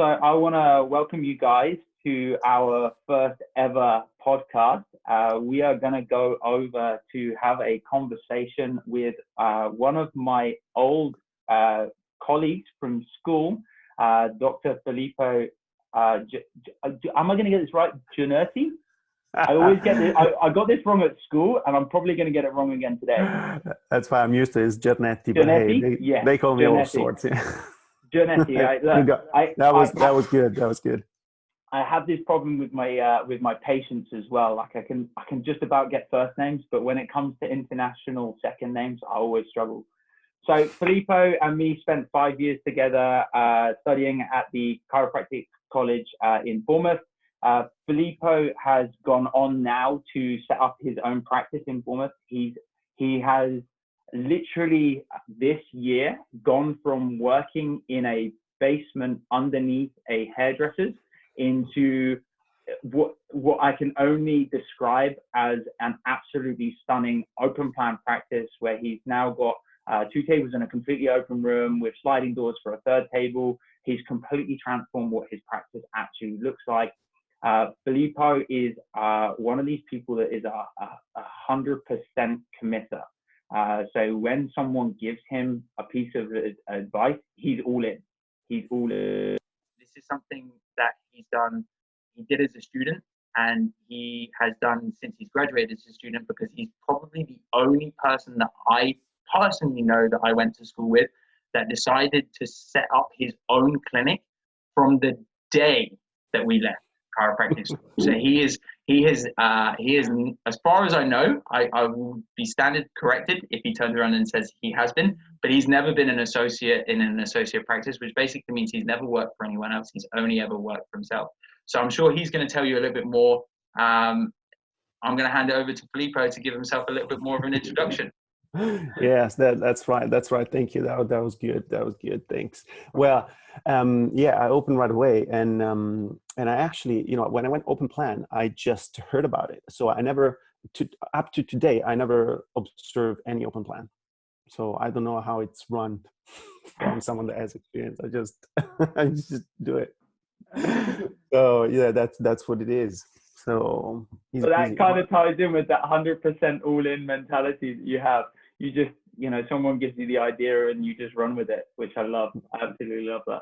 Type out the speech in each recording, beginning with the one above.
So I want to welcome you guys to our first ever podcast. We are going to go over to have a conversation with one of my old colleagues from school, Dr. Filippo. Am I going to get this right? Gernetti? I always get this. I got this wrong at school, and I'm probably going to get it wrong again today. That's why I'm used to it. It's Gernetti, but Gernetti? hey, Yeah, they call me all Gernetti. sorts. Yeah. Gernetti. That was good. That was good. I have this problem with my patients as well. Like I can just about get first names, but when it comes to international second names, I always struggle. So Filippo and me spent 5 years together studying at the chiropractic college in Bournemouth. Filippo has gone on now to set up his own practice in Bournemouth. He has literally this year gone from working in a basement underneath a hairdresser's into what I can only describe as an absolutely stunning open plan practice, where he's now got 2 tables in a completely open room with sliding doors for a 3rd table. He's completely transformed what his practice actually looks like. Filippo is one of these people that is a 100% committer. So when someone gives him a piece of advice, he's all in. He's all in. This is something that he did as a student, and he has done since he's graduated as a student, because he's probably the only person that I personally know that I went to school with that decided to set up his own clinic from the day that we left chiropractic school. So he is, as far as I know, I will be standard corrected if he turns around and says he has been, but he's never been an associate in an associate practice, which basically means he's never worked for anyone else. He's only ever worked for himself. So I'm sure he's going to tell you a little bit more. I'm going to hand it over to Filippo to give himself a little bit more of an introduction. Yes, that's right. That's right. Thank you. That was good. That was good. Thanks. Well, yeah, I opened right away, and I actually, when I went open plan, I just heard about it. So I never, up to today, I never observed any open plan. So I don't know how it's run from someone that has experience. I just do it. So yeah, that's what it is. So that kind of ties in with that 100% all-in mentality that you have. You just, someone gives you the idea and you just run with it, which I love. I absolutely love that.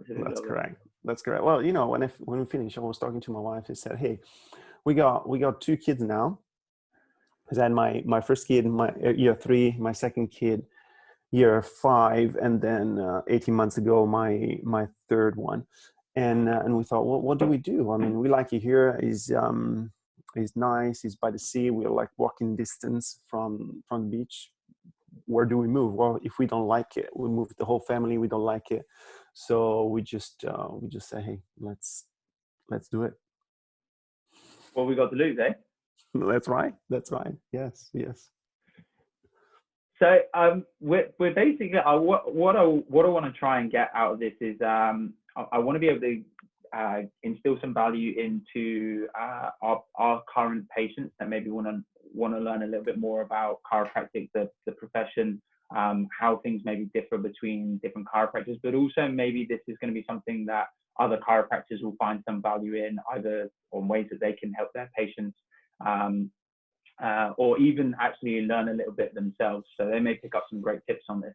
That's correct. That's correct. Well, when we finished, I was talking to my wife and said, "Hey, we got 2 kids now." Because I had my first kid, my year 3, my second kid, year 5, and then 18 months ago, my 3rd one. And we thought, well, what do we do? I mean, we like it here. It's nice. It's by the sea. We're like walking distance from the beach. Where do we move? Well, if we don't like it, we move the whole family. We don't like it, so we just say, hey, let's do it. Well, we got to lose, eh? That's right. That's right. Yes. So we're basically what I want to try and get out of this is I want to be able to instill some value into our current patients that maybe want to learn a little bit more about chiropractic, the profession, how things maybe differ between different chiropractors, but also maybe this is going to be something that other chiropractors will find some value in, either on ways that they can help their patients, or even actually learn a little bit themselves. So they may pick up some great tips on this.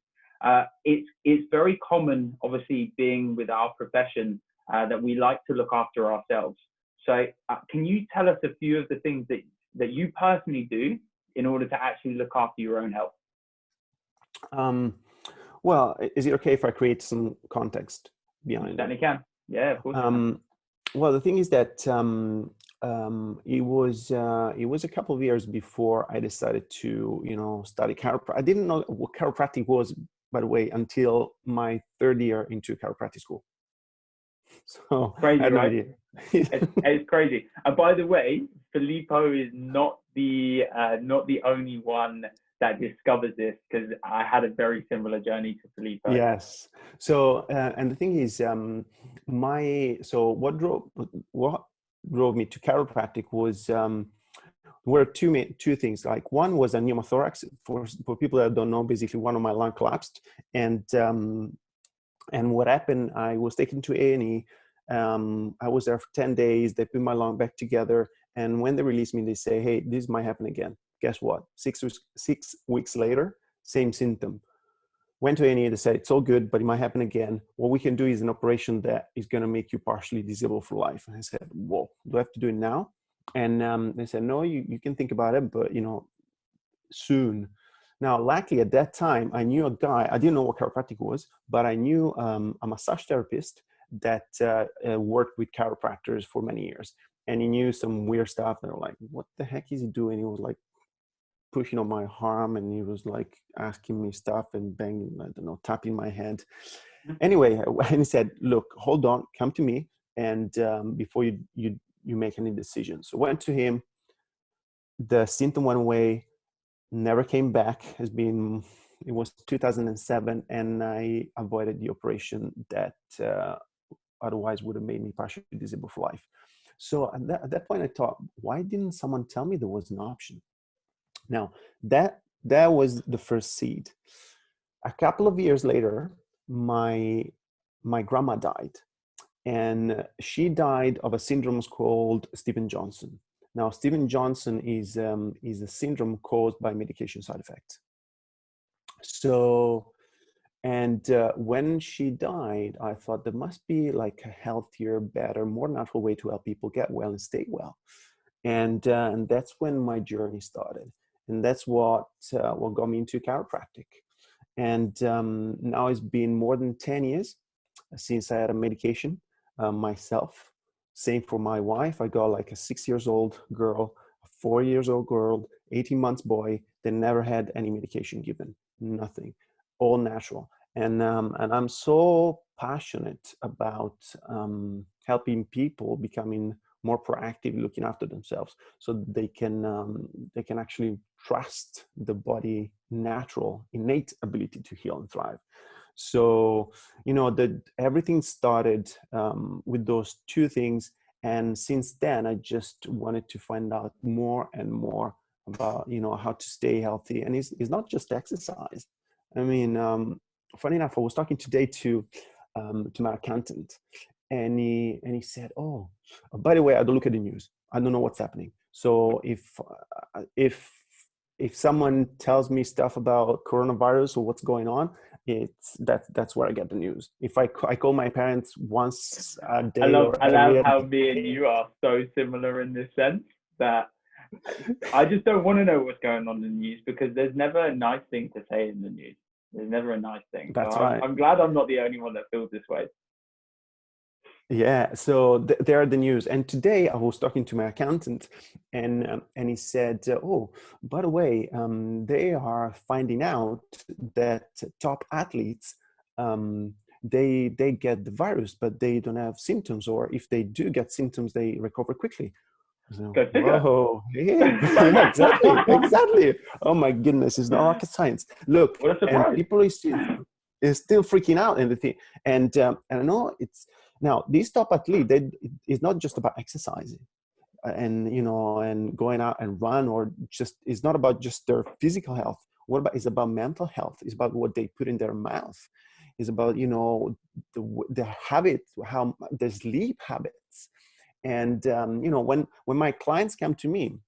It's very common, obviously, being with our profession, that we like to look after ourselves. So can you tell us a few of the things that you personally do in order to actually look after your own health? Well, is it okay if I create some context behind it? Certainly can. Yeah, of course. Well, the thing is that it was a couple of years before I decided to study chiropractic. I didn't know what chiropractic was, by the way, until my 3rd year into chiropractic school. So crazy, I had no right? idea. It's crazy. And by the way, Filippo is not the only one that discovers this, because I had a very similar journey to Filippo. Yes. So and the thing is, what drove me to chiropractic was were two things. Like, one was a pneumothorax. For people that don't know, basically one of my lung collapsed, and what happened, I was taken to A&E I was there for 10 days. They put my lung back together. And when they released me, they say, hey, this might happen again. Guess what? 6 weeks later, same symptom. Went to A&E, they said, it's all good, but it might happen again. What we can do is an operation that is going to make you partially disabled for life. And I said, whoa, do I have to do it now? And they said, no, you can think about it, but, soon. Now, luckily at that time, I knew a guy, I didn't know what chiropractic was, but I knew a massage therapist that worked with chiropractors for many years. And he knew some weird stuff. They were like, what the heck is he doing? He was like pushing on my arm, and he was like asking me stuff and banging, I don't know, tapping my head. Anyway, and he said, look, hold on, come to me. And before you make any decisions. So went to him. The symptom went away, never came back. It was 2007, and I avoided the operation that otherwise would have made me partially disabled for life. So at that point I thought, why didn't someone tell me there was an option? Now that was the first seed. A couple of years later, my grandma died, and she died of a syndrome called Stevens-Johnson. Now, Stevens-Johnson is a syndrome caused by medication side effects. So, and when she died, I thought there must be like a healthier, better, more natural way to help people get well and stay well. And that's when my journey started. And that's what got me into chiropractic. And now it's been more than 10 years since I had a medication myself. Same for my wife. I got like a 6-year-old girl, a 4-year-old girl, 18 months boy. They never had any medication given, nothing, all natural. And I'm so passionate about helping people becoming more proactive, looking after themselves, so they can actually trust the body natural, innate ability to heal and thrive. So, everything started with those two things. And since then, I just wanted to find out more and more about, how to stay healthy. And it's not just exercise. I mean, funny enough, I was talking today to my accountant, and he said, oh, by the way, I don't look at the news. I don't know what's happening. So if someone tells me stuff about coronavirus or what's going on, that's where I get the news. If I call my parents once a day, I love how me and you are so similar in this sense, that I just don't want to know what's going on in the news, because there's never a nice thing to say in the news. There's never a nice thing. That's so right. I'm glad I'm not the only one that feels this way. Yeah, so there are the news. And today I was talking to my accountant, and he said, oh, by the way, they are finding out that top athletes, they get the virus, but they don't have symptoms, or if they do get symptoms, they recover quickly. So, whoa, yeah, yeah, exactly. Oh my goodness, it's not rocket science. Look, What a surprise. and people is still freaking out and the thing. And I know it's now this top athlete. It's not just about exercising, and and going out and run, or just it's not about just their physical health. It's about mental health. It's about what they put in their mouth. It's about the habits, how the sleep habits. And when my clients come to me,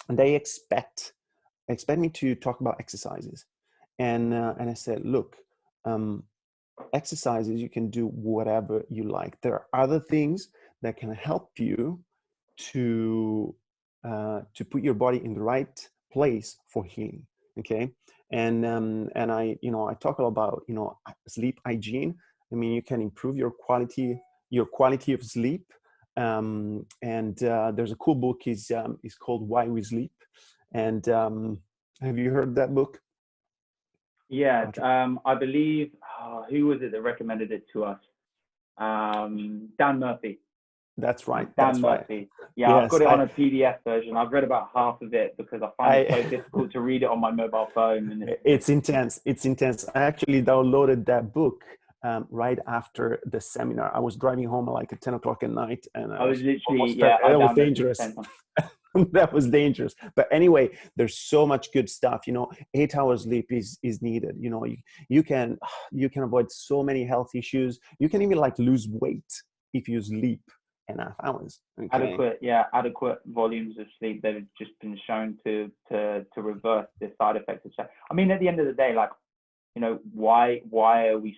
they expect me to talk about exercises, and I said, look, exercises, you can do whatever you like. There are other things that can help you to put your body in the right place for healing. Okay, and I talk about sleep hygiene. I mean, you can improve your quality of sleep. And there's a cool book is called Why We Sleep. And have you heard that book? Yeah, I believe, who was it that recommended it to us? Dan Murphy. That's right. Dan Murphy. Right. Yeah, yes, I've got it on a PDF version. I've read about half of it because I find it so difficult to read it on my mobile phone. And it's intense. It's intense. I actually downloaded that book right after the seminar. I was driving home at 10 o'clock at night, and I was literally, that was dangerous. That was dangerous. But anyway, there's so much good stuff. 8 hours sleep is needed. You can avoid so many health issues. You can even lose weight if you sleep enough hours. Okay. Adequate volumes of sleep. They've just been shown to reverse the side effects of sex. I mean, at the end of the day, like, you know, why are we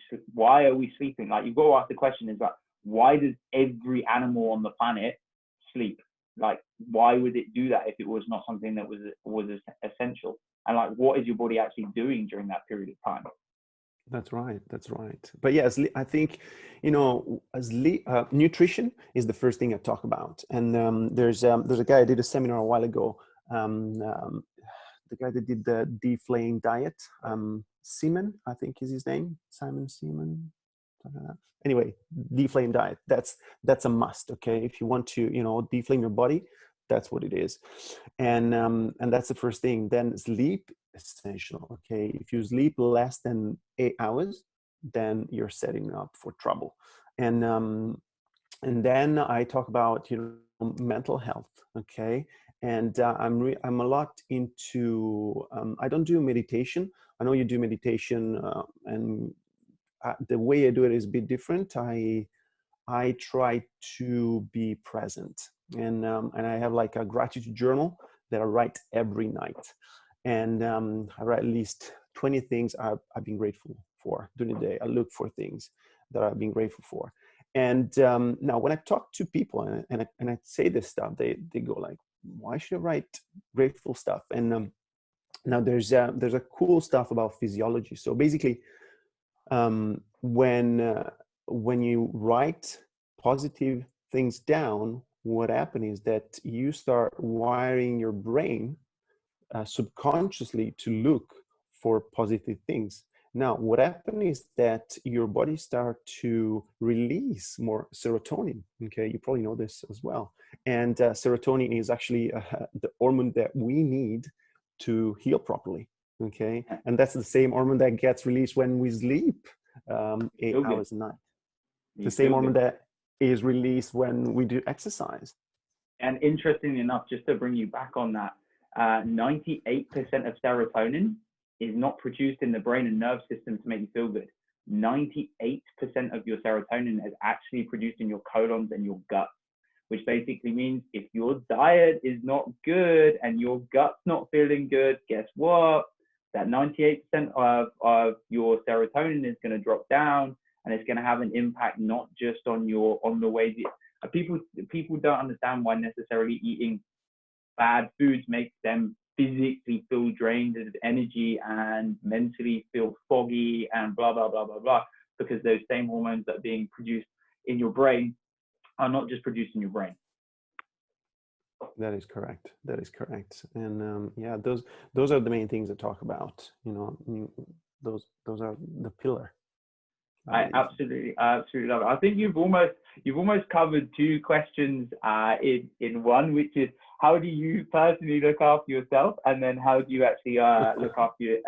sleeping? Like, you've got to ask the question is like, why does every animal on the planet sleep? Like, why would it do that if it was not something that was essential? And like, what is your body actually doing during that period of time? That's right. That's right. But yes, I think, you know, nutrition is the first thing I talk about. And there's a guy I did a seminar a while ago. The guy that did the deflame diet, Seaman, I think is his name, Simon Seaman. Anyway, deflame diet. That's a must. Okay, if you want to, you know, deflame your body, that's what it is, and that's the first thing. Then sleep essential. Okay, if you sleep less than 8 hours, then you're setting up for trouble. And then I talk about, you know, mental health. Okay, and I'm a lot into. I don't do meditation. I know you do meditation, and the way I do it is a bit different. I try to be present, and I have like a gratitude journal that I write every night, and I write at least 20 things I've been grateful for during the day. I look for things that I've been grateful for, and now when I talk to people and I say this stuff, they go like, "Why should I write grateful stuff?" And now there's a cool stuff about physiology. So basically, when you write positive things down, what happens is that you start wiring your brain subconsciously to look for positive things. Now, what happens is that your body start to release more serotonin. Okay, you probably know this as well. And serotonin is actually the hormone that we need to heal properly. Okay, and that's the same hormone that gets released when we sleep 8 hours a night. The same hormone that is released when we do exercise. And interestingly enough, just to bring you back on that, 98% of serotonin is not produced in the brain and nerve system to make you feel good. 98% of your serotonin is actually produced in your colons and your gut, which basically means if your diet is not good and your gut's not feeling good, guess what? That 98% of your serotonin is going to drop down, and it's going to have an impact not just on the way that people don't understand why necessarily eating bad foods makes them physically feel drained of energy and mentally feel foggy and blah blah blah blah blah, because those same hormones that are being produced in your brain are not just produced in your brain. That is correct. That is correct. And yeah, those are the main things I talk about. You know, those are the pillar. I absolutely love it. I think you've almost covered two questions in one, which is how do you personally look after yourself, and then how do you actually look after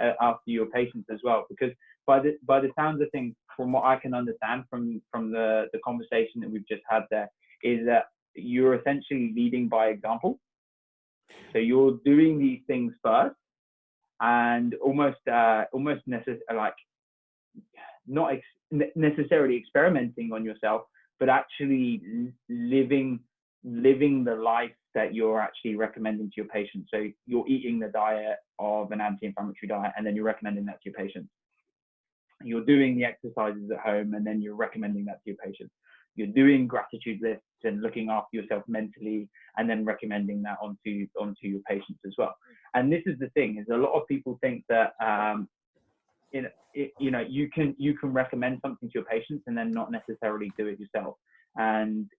your patients as well? Because by the sounds of things, from what I can understand from the conversation that we've just had there, is that you're essentially leading by example. So you're doing these things first, and almost like not necessarily experimenting on yourself, but actually living the life that you're actually recommending to your patients. So you're eating the diet of an anti-inflammatory diet, and then you're recommending that to your patients. You're doing the exercises at home, and then you're recommending that to your patients. You're doing gratitude lists and looking after yourself mentally, and then recommending that onto your patients as well. And this is the thing: is a lot of people think that you can recommend something to your patients and then not necessarily do it yourself. And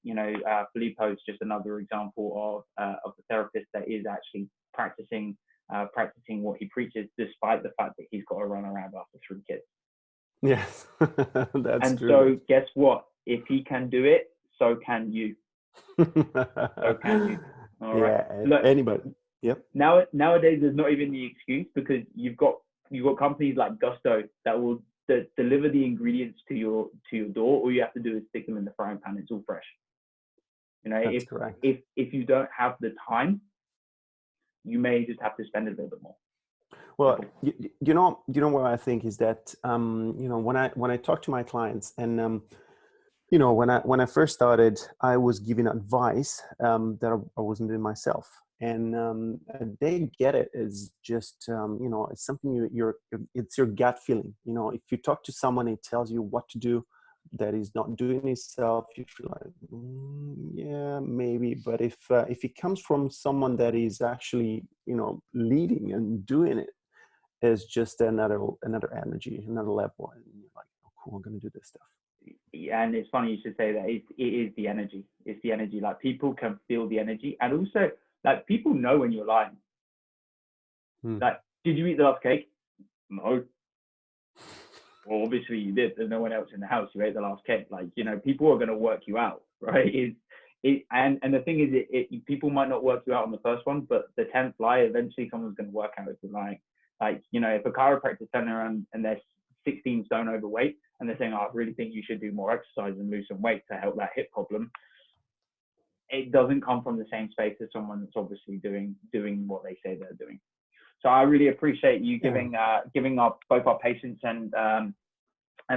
Filippo is just another example of the therapist that is actually practicing what he preaches, despite the fact that he's got to run around after 3 kids. Yes, that's and true. So guess what? If he can do it, so can you. So can you. All right. Yeah, Look, anybody. Yep. Nowadays, there's not even the excuse, because you've got companies like Gusto that will deliver the ingredients to your door. All you have to do is stick them in the frying pan. It's all fresh. That's correct. If you don't have the time, you may just have to spend a little bit more. Well, you know what I think is that when I talk to my clients, and You know, when I first started, I was giving advice that I wasn't doing myself, and they get it. It's just you know, it's something it's your gut feeling. You know, if you talk to someone and tells you what to do, that is not doing itself, you feel like yeah, maybe. But if it comes from someone that is actually, you know, leading and doing it, it's just another energy, another level, and you're like, oh, cool, I'm gonna do this stuff. Yeah, and it's funny you should say that. It is the energy. It's the energy. Like people can feel the energy, and also like people know when you're lying. Hmm. Like, did you eat the last cake? No. Well, obviously you did. There's no one else in the house. You ate the last cake. Like, you know, people are going to work you out, right? And the thing is, people might not work you out on the first one, but the 10th lie, eventually someone's going to work out if you're lying. Like, you know, if a chiropractor's turning around and they're 16 stone overweight and they're saying, oh, I really think you should do more exercise and lose some weight to help that hip problem, it doesn't come from the same space as someone that's obviously doing what they say they're doing. So I really appreciate you giving both our patients and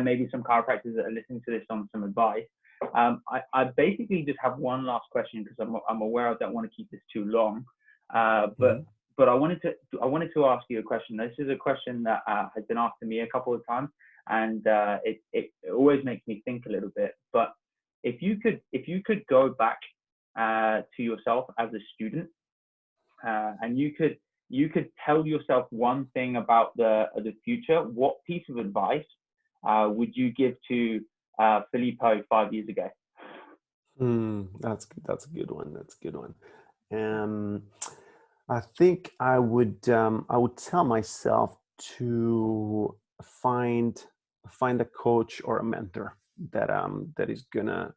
maybe some chiropractors that are listening to this on some advice. I basically just have one last question because I'm aware I don't want to keep this too long, but I wanted to ask you a question. This is a question that has been asked to me a couple of times, and it always makes me think a little bit. But if you could go back to yourself as a student, and you could tell yourself one thing about the future, what piece of advice would you give to Filippo 5 years ago? That's a good one. That's a good one. I think I would tell myself to find a coach or a mentor that is gonna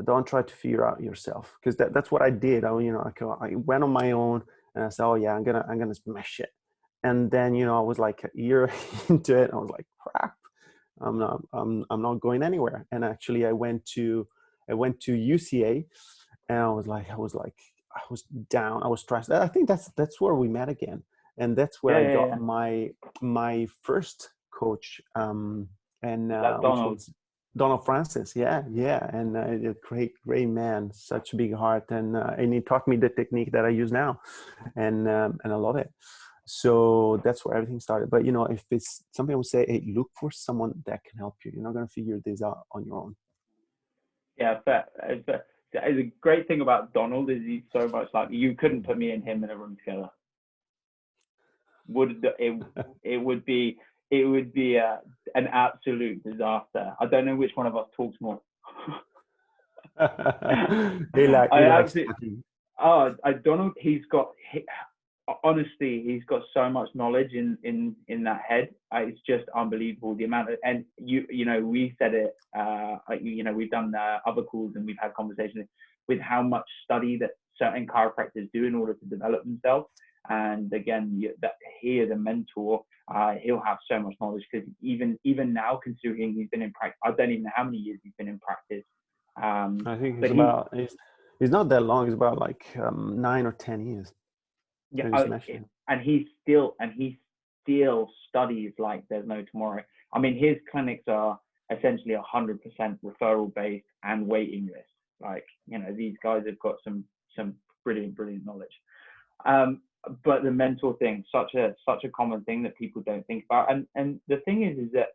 don't try to figure out yourself, because that's what I did. I went on my own and I said, oh yeah, I'm gonna smash it. And then, you know, I was like a year into it. I was like, crap, I'm not going anywhere. And actually, I went to UCA, and I was down. I was stressed. I think that's where we met again, and that's where I got my first coach, and which was Donald Francis. Yeah, and a great man, such a big heart, and he taught me the technique that I use now, and I love it. So that's where everything started. But, you know, if it's something I would say, hey, look for someone that can help you. You're not going to figure this out on your own. Yeah, fair. The great thing about Donald is he's so much like, you couldn't put me and him in a room together. It would be an absolute disaster. I don't know which one of us talks more. Donald, honestly, he's got so much knowledge in that head. It's just unbelievable the amount of, and you know, we said it, you know, we've done other calls and we've had conversations with how much study that certain chiropractors do in order to develop themselves. And again, he is a mentor. He'll have so much knowledge, because even now, considering he's been in practice, I don't even know how many years he's been in practice. I think he's not that long. It's about like 9 or 10 years. Yeah, and he still studies like there's no tomorrow. I mean, his clinics are essentially 100% referral based and waiting list. Like, you know, these guys have got some brilliant knowledge. But the mental thing, such a common thing that people don't think about. And the thing is that,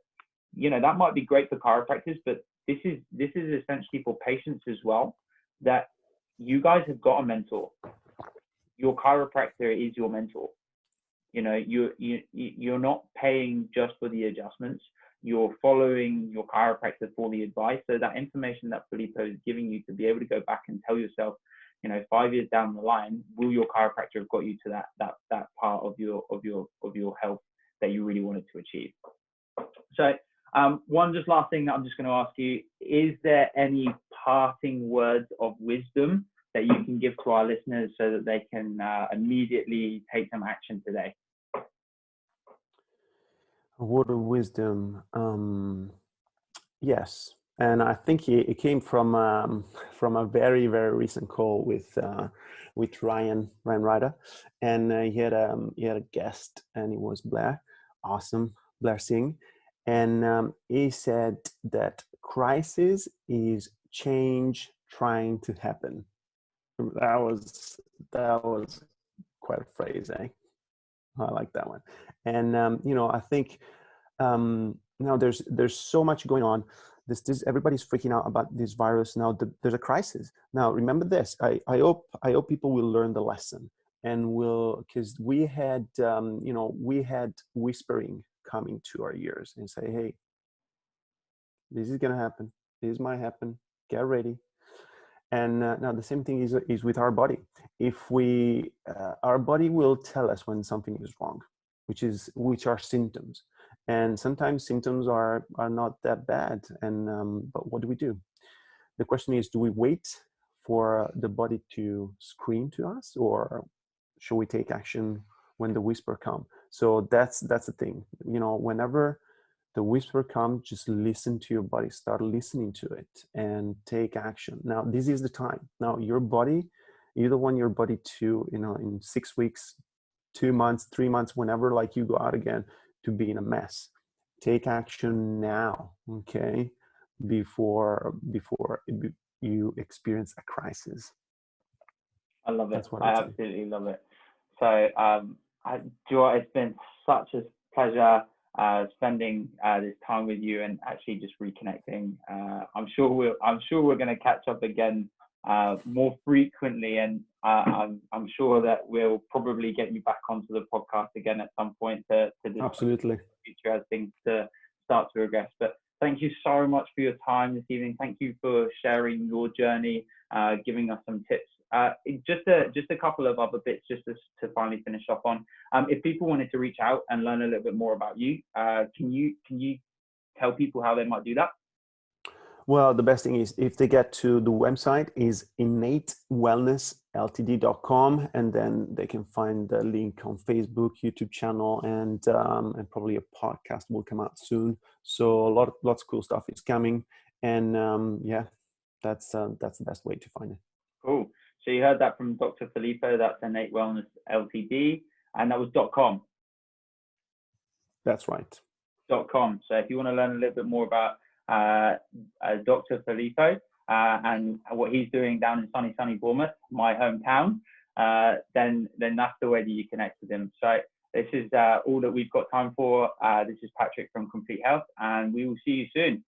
you know, that might be great for chiropractors, but this is essentially for patients as well, that you guys have got a mentor. Your chiropractor is your mentor. You know, you're not paying just for the adjustments. You're following your chiropractor for the advice. So that information that Filippo is giving you, to be able to go back and tell yourself, you know, 5 years down the line, will your chiropractor have got you to that part of your health that you really wanted to achieve? So one just last thing that I'm just going to ask you, is there any parting words of wisdom that you can give to our listeners so that they can immediately take some action today? A word of wisdom. Yes. And I think it came from a very, very recent call with Ryan Ryder, and he had a guest, and it was Blair Singh, and he said that crisis is change trying to happen. That was quite a phrase, eh? I like that one. And I think now there's so much going on. This everybody's freaking out about this virus now. There's a crisis now. Remember this. I hope people will learn the lesson, and will, because we had whispering coming to our ears and say, hey, this is gonna happen. This might happen. Get ready. And now the same thing is with our body. If we, our body will tell us when something is wrong, which are symptoms, and sometimes symptoms are not that bad. And but what do? The question is, do we wait for the body to scream to us, or should we take action when the whisper comes? So that's the thing. Whenever the whisper comes, just listen to your body, start listening to it and take action. Now, this is the time. Now, your body, you don't want your body to, in 6 weeks, 2 months, 3 months, whenever, like, you go out again, to be in a mess. Take action now, okay? Before you experience a crisis. I love it. That's what I absolutely love it. So, it's been such a pleasure spending this time with you and actually just reconnecting. I'm sure we're going to catch up again more frequently, and I'm sure that we'll probably get you back onto the podcast again at some point to discuss absolutely future as things to start to regress. But thank you so much for your time this evening. Thank you for sharing your journey, giving us some tips. Just a couple of other bits just to finally finish off on. If people wanted to reach out and learn a little bit more about you, can you tell people how they might do that? Well, the best thing is if they get to the website is innatewellnessltd.com, and then they can find the link on Facebook, YouTube channel, and probably a podcast will come out soon. So lots of cool stuff is coming, and that's the best way to find it. Cool. So you heard that from Dr. Filippo. That's Innate Wellness Ltd, and that was .com. That's right. .com. So if you want to learn a little bit more about Dr. Filippo and what he's doing down in sunny Bournemouth, my hometown, then that's the way that you connect with him. So this is all that we've got time for. This is Patrick from Complete Health, and we will see you soon.